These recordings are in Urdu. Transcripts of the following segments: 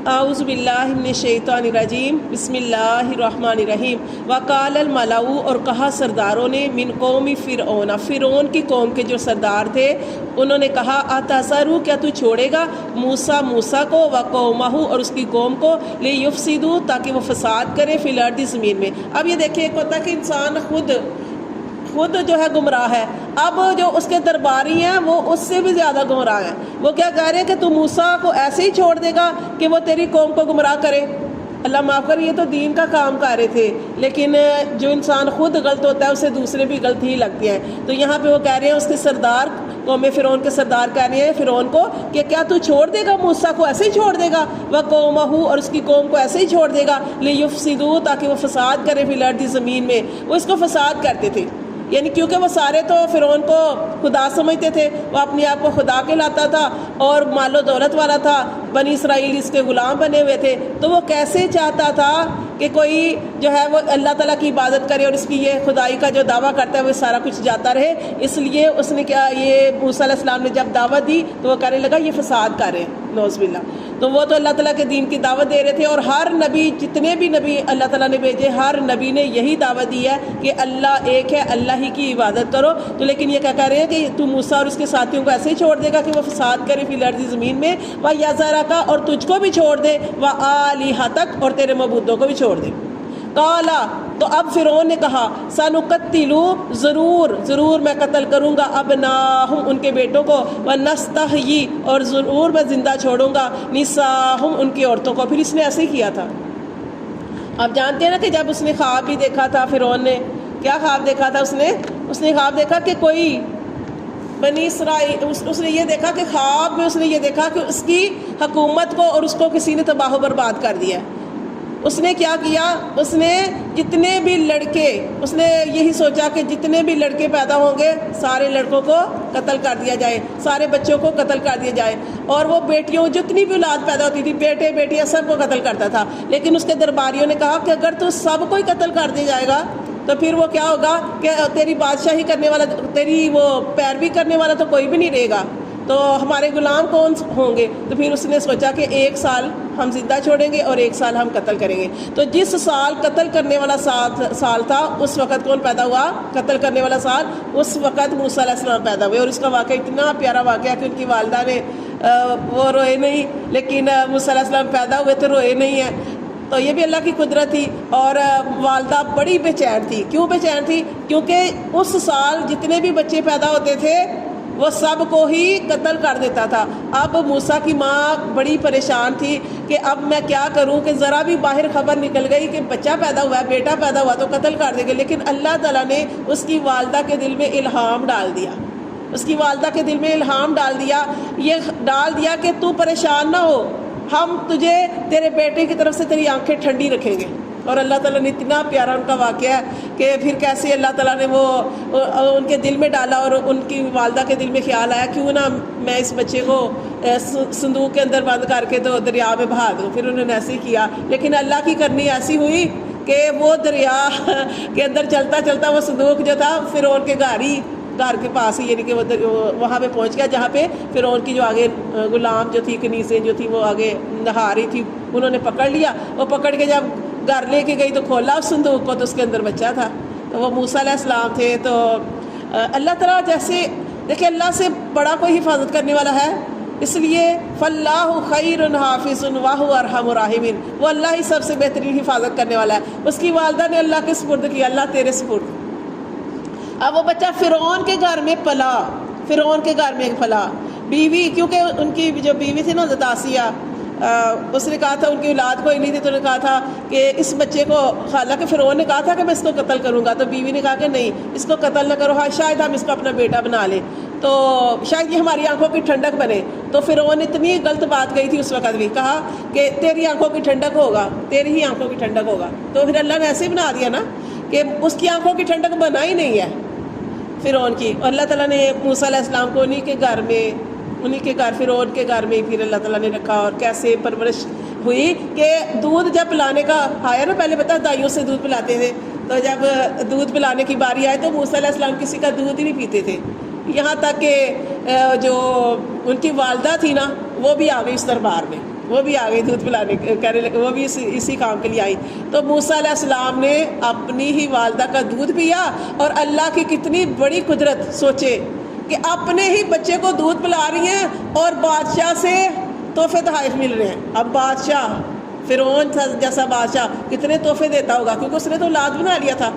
اعوذ باللہ من الشیطان الرجیم بسم اللہ الرحمن الرحیم وقال الملأ اور کہا سرداروں نے من قوم فرعون فرعون کی قوم کے جو سردار تھے انہوں نے کہا اتذروا کیا تو چھوڑے گا موسیٰ کو وقومہ اور اس کی قوم کو لیفسدوا تاکہ وہ فساد کرے فی الارض زمین میں۔ اب یہ دیکھیں ایک ہوتا ہے کہ انسان خود جو ہے گمراہ ہے، اب جو اس کے درباری ہیں وہ اس سے بھی زیادہ گمراہ ہیں۔ وہ کیا کہہ رہے ہیں کہ تو موسیٰ کو ایسے ہی چھوڑ دے گا کہ وہ تیری قوم کو گمراہ کرے؟ اللہ معاف کر، یہ تو دین کا کام کر رہے تھے، لیکن جو انسان خود غلط ہوتا ہے اسے دوسرے بھی غلط ہی لگتے ہیں۔ تو یہاں پہ وہ کہہ رہے ہیں اس کے سردار قوم فرعون کے سردار کہہ رہے ہیں فرعون کو کہ کیا تو چھوڑ دے گا موسیٰ کو ایسے ہی چھوڑ دے گا وقومہ اور اس کی قوم کو ایسے ہی چھوڑ دے گا لیفسدوا تاکہ وہ فساد کرے فی الارض زمین میں۔ وہ اس کو فساد کرتے تھے، یعنی کیونکہ وہ سارے تو فرعون کو خدا سمجھتے تھے، وہ اپنے آپ کو خدا کہلاتا تھا اور مال و دولت والا تھا، بنی اسرائیل اس کے غلام بنے ہوئے تھے۔ تو وہ کیسے چاہتا تھا کہ کوئی جو ہے وہ اللہ تعالیٰ کی عبادت کرے اور اس کی یہ خدائی کا جو دعویٰ کرتا ہے وہ سارا کچھ جاتا رہے۔ اس لیے اس نے کیا، یہ موسیٰ علیہ السلام نے جب دعوت دی تو وہ کہنے لگا یہ فساد کر رہے ہیں، نعوذ باللہ۔ تو وہ تو اللہ تعالیٰ کے دین کی دعوت دے رہے تھے، اور ہر نبی، جتنے بھی نبی اللہ تعالیٰ نے بھیجے، ہر نبی نے یہی دعوت دی ہے کہ اللہ ایک ہے، اللہ ہی کی عبادت کرو۔ تو لیکن یہ کیا کہہ رہے ہیں کہ تو موسیٰ اور اس کے ساتھیوں کو ایسے ہی چھوڑ دے گا کہ وہ فساد کرے فی الارض زمین میں، وَيَذَرَكَ اور تجھ کو بھی چھوڑ دے، وَآلِهَتَكَ اور تیرے معبودوں کو بھی چھوڑ دے۔ قالا تو اب فرعون نے کہا سنقتل ضرور میں قتل کروں گا ابناہم ان کے بیٹوں کو، ونستحیی اور ضرور میں زندہ چھوڑوں گا نساہم ان کی عورتوں کو۔ پھر اس نے ایسے ہی کیا تھا۔ آپ جانتے ہیں نا کہ جب اس نے خواب بھی دیکھا تھا، فرعون نے کیا خواب دیکھا تھا؟ اس نے خواب دیکھا کہ کوئی بنی اسرائیل، اس نے یہ دیکھا کہ خواب میں اس نے یہ دیکھا کہ اس کی حکومت کو اور اس کو کسی نے تباہ و برباد کر دیا۔ اس نے کیا کیا، اس نے جتنے بھی لڑکے، اس نے یہی سوچا کہ جتنے بھی لڑکے پیدا ہوں گے سارے لڑکوں کو قتل کر دیا جائے، سارے بچوں کو قتل کر دیا جائے، اور وہ بیٹیوں جتنی بھی اولاد پیدا ہوتی تھی، بیٹے بیٹیاں سب کو قتل کرتا تھا۔ لیکن اس کے درباریوں نے کہا کہ اگر تو سب کو ہی قتل کر دیا جائے گا تو پھر وہ کیا ہوگا کہ تیری بادشاہی کرنے والا، تیری وہ پیروی کرنے والا تو کوئی بھی نہیں رہے گا، تو ہمارے غلام کون ہوں گے؟ تو پھر اس نے سوچا کہ 1 سال ہم زندہ چھوڑیں گے اور 1 سال ہم قتل کریں گے۔ تو جس سال قتل کرنے والا سال تھا اس وقت کون پیدا ہوا؟ قتل کرنے والا سال، اس وقت موسیٰ علیہ السلام پیدا ہوئے۔ اور اس کا واقعہ اتنا پیارا واقعہ کہ ان کی والدہ نے وہ روئے نہیں، لیکن موسیٰ علیہ السلام پیدا ہوئے تو روئے نہیں ہیں۔ تو یہ بھی اللہ کی قدرت تھی، اور والدہ بڑی بے چین تھی۔ کیوں بے چین تھی؟ کیونکہ اس سال جتنے بھی بچے پیدا ہوتے تھے وہ سب کو ہی قتل کر دیتا تھا۔ اب موسیٰ کی ماں بڑی پریشان تھی کہ اب میں کیا کروں، کہ ذرا بھی باہر خبر نکل گئی کہ بچہ پیدا ہوا ہے، بیٹا پیدا ہوا تو قتل کر دیں گے۔ لیکن اللہ تعالیٰ نے اس کی والدہ کے دل میں الہام ڈال دیا، اس کی والدہ کے دل میں الہام ڈال دیا کہ تو پریشان نہ ہو، ہم تجھے تیرے بیٹے کی طرف سے تیری آنکھیں ٹھنڈی رکھیں گے۔ اور اللہ تعالیٰ نے اتنا پیارا ان کا واقعہ ہے کہ پھر کیسے اللہ تعالیٰ نے وہ ان کے دل میں ڈالا، اور ان کی والدہ کے دل میں خیال آیا کیوں نہ میں اس بچے کو صندوق کے اندر بند کر کے تو دریا میں بہا دوں۔ پھر انہوں نے ایسے ہی کیا، لیکن اللہ کی کرنی ایسی ہوئی کہ وہ دریا کے اندر چلتا چلتا وہ صندوق جو تھا فرعون کے گھر کے پاس ہی، یعنی کہ وہاں پہ پہنچ گیا جہاں پہ فرعون کی جو آگے غلام جو تھی، کنیزیں جو تھی وہ آگے نہا رہی تھی، انہوں نے پکڑ لیا۔ وہ پکڑ کے جب گھر لے کے گئی تو کھولا اس صندوق کو تو اس کے اندر بچہ تھا، تو وہ موسیٰ علیہ السلام تھے۔ تو اللہ تعالیٰ جیسے دیکھیں اللہ سے بڑا کوئی حفاظت کرنے والا ہے، اس لیے فاللہ خیر حافظ وہو ارحم الراحمین، وہ اللہ ہی سب سے بہترین حفاظت کرنے والا ہے۔ اس کی والدہ نے اللہ کے سپرد کیا، اللہ تیرے سپرد۔ اب وہ بچہ فرعون کے گھر میں پلا، فرعون کے گھر میں پلا۔ بیوی، کیونکہ ان کی جو بیوی تھی نا حضرت آسیہ، اس نے کہا تھا ان کی اولاد کوئی نہیں تھی، تو نے کہا تھا کہ اس بچے کو، حالانکہ فرعون نے کہا تھا کہ میں اس کو قتل کروں گا، تو بیوی نے کہا کہ نہیں اس کو قتل نہ کرو، ہاں شاید ہم اس کو اپنا بیٹا بنا لیں، تو شاید یہ ہماری آنکھوں کی ٹھنڈک بنے۔ تو فرعون نے اتنی غلط بات کہی تھی اس وقت بھی، کہا کہ تیری آنکھوں کی ٹھنڈک ہوگا، تیری ہی آنکھوں کی ٹھنڈک ہوگا۔ تو پھر اللہ نے ایسے ہی بنا دیا نا کہ اس کی آنکھوں کی ٹھنڈک بنا ہی نہیں ہے فرعون کی۔ اور اللہ تعالیٰ نے موسیٰ علیہ السلام کو انہی کے گھر میں، انہی کے گھر، فرعون کے گھر میں پھر اللہ تعالیٰ نے رکھا، اور کیسے پرورش ہوئی کہ دودھ جب پلانے کا آیا نا، پہلے پتہ دائیوں سے دودھ پلاتے تھے، تو جب دودھ پلانے کی باری آئے تو موسیٰ علیہ السلام کسی کا دودھ ہی نہیں پیتے تھے، یہاں تک کہ جو ان کی والدہ تھی نا وہ بھی آ گئی اس دربار میں، وہ بھی آ گئی دودھ پلانے کرنے لگے، وہ بھی اسی کام کے لیے آئی. تو موسیٰ علیہ السلام نے اپنی ہی والدہ کا دودھ پیا، اور اللہ کی کتنی بڑی قدرت سوچے کہ اپنے ہی بچے کو دودھ پلا رہی ہیں اور بادشاہ سے تحفے تحائف مل رہے ہیں. اب بادشاہ فرعون جیسا بادشاہ کتنے تحفے دیتا ہوگا، کیونکہ اس نے تو اولاد بنا لیا تھا.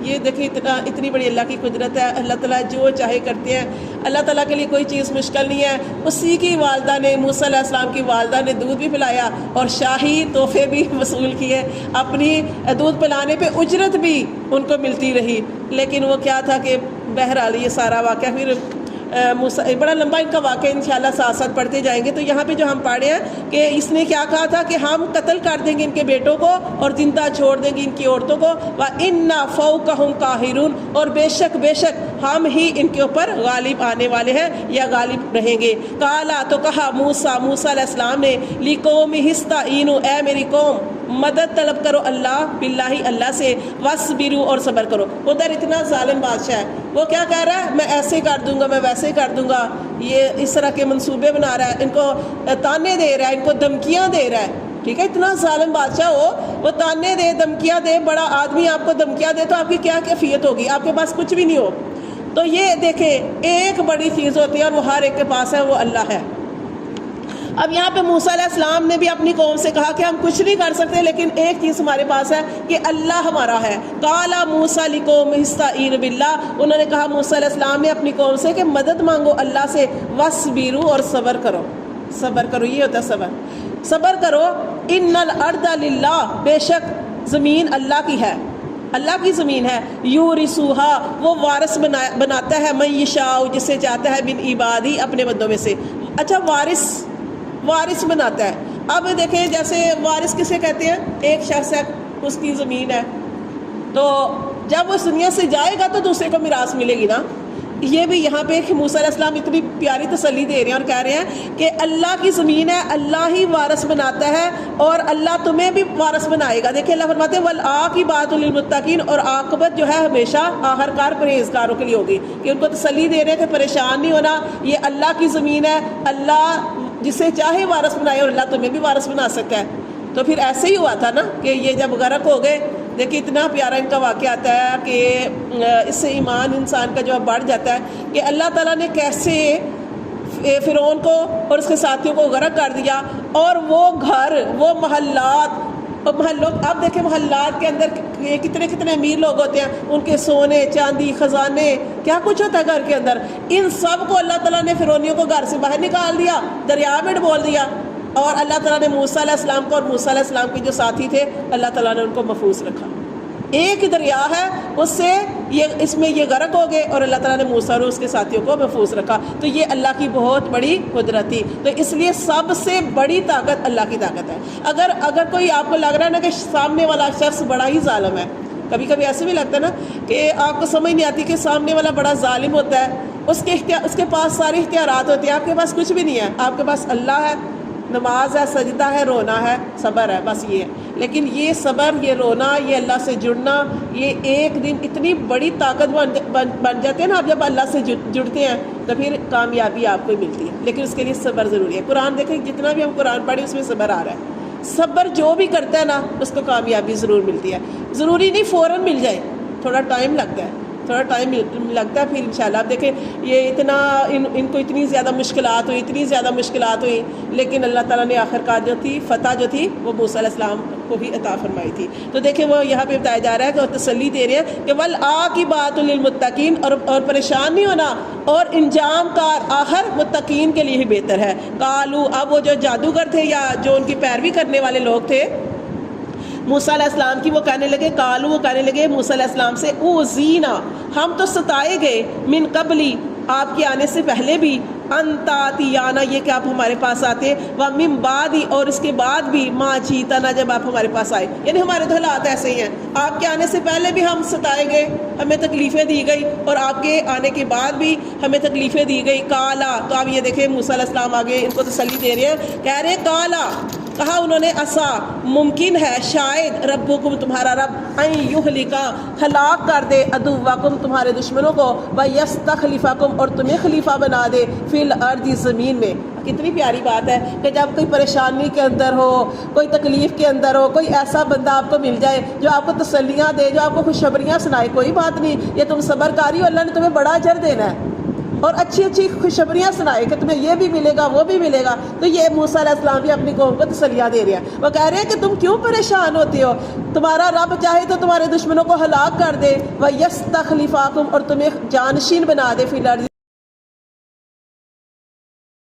یہ دیکھیں اتنی بڑی اللہ کی قدرت ہے. اللہ تعالیٰ جو چاہے کرتے ہیں. اللہ تعالیٰ کے لیے کوئی چیز مشکل نہیں ہے. اسی کی والدہ نے، موسیٰ علیہ السلام کی والدہ نے دودھ بھی پلایا اور شاہی تحفے بھی وصول کیے. اپنی دودھ پلانے پہ اجرت بھی ان کو ملتی رہی. لیکن وہ کیا تھا کہ بہرحال یہ سارا واقعہ پھر بڑا لمبا ان کا واقعہ انشاءاللہ ساتھ ساتھ پڑھتے جائیں گے. تو یہاں پہ جو ہم پڑھے ہیں کہ اس نے کیا کہا تھا کہ ہم قتل کر دیں گے ان کے بیٹوں کو اور زندہ چھوڑ دیں گے ان کی عورتوں کو. وَإِنَّا فَوْقَهُمْ قَاهِرُونَ، اور بے شک ہم ہی ان کے اوپر غالب آنے والے ہیں یا غالب رہیں گے. قَالَ، تو کہا موسیٰ علیہ السلام نے، لِقَوْمِهِ اسْتَعِینُوا، اے میری قوم مدد طلب کرو اللہ باللہ، اللہ سے، وَاصْبِرُوا، اور صبر کرو. ادھر اتنا ظالم بادشاہ ہے، وہ کیا کہہ رہا ہے، میں ایسے کر دوں گا، میں ویسے کر دوں گا. یہ اس طرح کے منصوبے بنا رہا ہے، ان کو تانے دے رہا ہے، ان کو دھمکیاں دے رہا ہے. ٹھیک ہے، اتنا ظالم بادشاہ ہو، وہ تانے دے، دھمکیاں دے. بڑا آدمی آپ کو دھمکیاں دے تو آپ کی کیا کیفیت ہوگی؟ آپ کے پاس کچھ بھی نہیں ہو. تو یہ دیکھیں ایک بڑی چیز ہوتی ہے اور وہ ہر ایک کے پاس ہے، وہ اللہ ہے. اب یہاں پہ موسیٰ علیہ السلام نے بھی اپنی قوم سے کہا کہ ہم کچھ نہیں کر سکتے، لیکن ایک چیز ہمارے پاس ہے کہ اللہ ہمارا ہے. قَالَ مُوسَىٰ لِقَوْمِهِ اسْتَعِینُوا بِاللَّهِ، انہوں نے کہا موسیٰ علیہ السلام نے اپنی قوم سے کہ مدد مانگو اللہ سے، وَاصْبِرُوا، اور صبر کرو. صبر کرو، یہ ہوتا ہے صبر. صبر کرو. إِنَّ الْأَرْضَ لِلَّهِ، بے شک زمین اللہ کی ہے، اللہ کی زمین ہے. یورثُوہا، وہ وارث بناتا ہے، من یشاء، جسے چاہتا ہے، من عبادی، اپنے بندوں میں سے. اچھا، وارث بناتا ہے. اب دیکھیں جیسے وارث کسے کہتے ہیں؟ ایک شخص ہے، اس کی زمین ہے، تو جب وہ اس دنیا سے جائے گا تو دوسرے کو میراث ملے گی نا. یہ بھی یہاں پہ موسیٰ علیہ السلام اتنی پیاری تسلی دے رہے ہیں اور کہہ رہے ہیں کہ اللہ کی زمین ہے، اللہ ہی وارث بناتا ہے اور اللہ تمہیں بھی وارث بنائے گا. دیکھیں اللہ فرماتے ہیں وَالْعَاقِبَاتُ لِلْمُتَّقِينَ، اور عاقبت جو ہے ہمیشہ آخرکار پرہیزگاروں کے لیے ہوگی. کہ ان کو تسلی دے رہے ہیں کہ پریشان نہیں ہونا، یہ اللہ کی زمین ہے، اللہ جسے چاہے وارث بنائے، اور اللہ تمہیں بھی وارث بنا سکتا ہے. تو پھر ایسے ہی ہوا تھا نا کہ یہ جب غرق ہو گئے. دیکھیں اتنا پیارا ان کا واقعہ آتا ہے کہ اس سے ایمان انسان کا جو بڑھ جاتا ہے کہ اللہ تعالیٰ نے کیسے فرعون کو اور اس کے ساتھیوں کو غرق کر دیا، اور وہ گھر، وہ محلات، اب دیکھیں محلات کے اندر کتنے امیر لوگ ہوتے ہیں، ان کے سونے چاندی خزانے کیا کچھ ہوتا ہے گھر کے اندر. ان سب کو اللہ تعالیٰ نے فرعونیوں کو گھر سے باہر نکال دیا، دریا میں ڈبول دیا. اور اللہ تعالیٰ نے موسیٰ علیہ السلام کو اور موسیٰ علیہ السلام کے جو ساتھی تھے، اللہ تعالیٰ نے ان کو محفوظ رکھا. ایک دریا ہے، اس سے اس میں یہ غرق ہو گئے اور اللہ تعالیٰ نے موسیٰ اور اس کے ساتھیوں کو محفوظ رکھا. تو یہ اللہ کی بہت بڑی قدرت تھی. تو اس لیے سب سے بڑی طاقت اللہ کی طاقت ہے. اگر کوئی آپ کو لگ رہا ہے نا کہ سامنے والا شخص بڑا ہی ظالم ہے، کبھی کبھی ایسے بھی لگتا ہے نا کہ آپ کو سمجھ نہیں آتی کہ سامنے والا بڑا ظالم ہوتا ہے، اس کے پاس سارے اختیارات ہوتے ہیں، آپ کے پاس کچھ بھی نہیں ہے. آپ کے پاس اللہ ہے، نماز ہے، سجدہ ہے، رونا ہے، صبر ہے، بس یہ ہے. لیکن یہ صبر، یہ رونا، یہ اللہ سے جڑنا، یہ ایک دن اتنی بڑی طاقت بن جاتے ہیں نا. آپ جب اللہ سے جڑتے ہیں تو پھر کامیابی آپ کو ملتی ہے، لیکن اس کے لیے صبر ضروری ہے. قرآن دیکھیں، جتنا بھی ہم قرآن پڑھیں اس میں صبر آ رہا ہے. صبر جو بھی کرتا ہے نا اس کو کامیابی ضرور ملتی ہے. ضروری نہیں فوراً مل جائے، تھوڑا ٹائم لگتا ہے، پھر انشاءاللہ. آپ دیکھیں یہ اتنا ان کو اتنی زیادہ مشکلات ہوئی، لیکن اللہ تعالیٰ نے آخرکار جو تھی فتح جو تھی وہ موسیٰ علیہ السلام کو بھی عطا فرمائی تھی. تو دیکھیں وہ یہاں پہ بتایا جا رہا ہے کہ وہ تسلی دے رہے ہیں کہ وَالْعَاقِبَاتُ لِلْمُتَّقِينَ، اور پریشان نہیں ہونا، اور انجام کار آخر متقین کے لیے ہی بہتر ہے. قالوا، اب وہ جو جادوگر تھے یا جو ان کی پیروی کرنے والے لوگ تھے موسیٰ علیہ السلام کی، وہ کہنے لگے موسیٰ علیہ السلام سے، اوذینا، ہم تو ستائے گئے، من قبلی، آپ کے آنے سے پہلے بھی، ان تاتیانا، یہ کہ آپ ہمارے پاس آتے، ومن بعدی، اور اس کے بعد بھی، ما جیتنا، جب آپ ہمارے پاس آئے. یعنی ہمارے تو حالات ایسے ہی ہیں، آپ کے آنے سے پہلے بھی ہم ستائے گئے، ہمیں تکلیفیں دی گئی، اور آپ کے آنے کے بعد بھی ہمیں تکلیفیں دی گئی. کالا، تو آپ یہ دیکھیں موسیٰ علیہ السلام آگے ان کو تسلی دے رہے ہیں، کہہ رہے کالا، کہا انہوں نے، اسا، ممکن ہے، شاید، ربکم، تمہارا رب، ان یہلکا، ہلاک کر دے، عدوکم، تمہارے دشمنوں کو، ویستخلفکم، اور تمہیں خلیفہ بنا دے، فی الارض، زمین میں. کتنی پیاری بات ہے کہ جب کوئی پریشانی کے اندر ہو، کوئی تکلیف کے اندر ہو، کوئی ایسا بندہ آپ کو مل جائے جو آپ کو تسلیاں دے، جو آپ کو خوشخبریاں سنائے، کوئی بات نہیں، یہ تم صبر کاری ہو، اللہ نے تمہیں بڑا اجر دینا ہے، اور اچھی اچھی خوشخبریاں سنائے کہ تمہیں یہ بھی ملے گا، وہ بھی ملے گا۔ تو یہ موسیٰ علیہ السلام بھی اپنی قوم کو تسلیاں دے رہے ہیں، وہ کہہ رہے ہیں کہ تم کیوں پریشان ہوتے ہو، تمہارا رب چاہے تو تمہارے دشمنوں کو ہلاک کر دے، وَيَسْتَخْلِفَكُمْ، اور تمہیں جانشین بنا دے فی الارض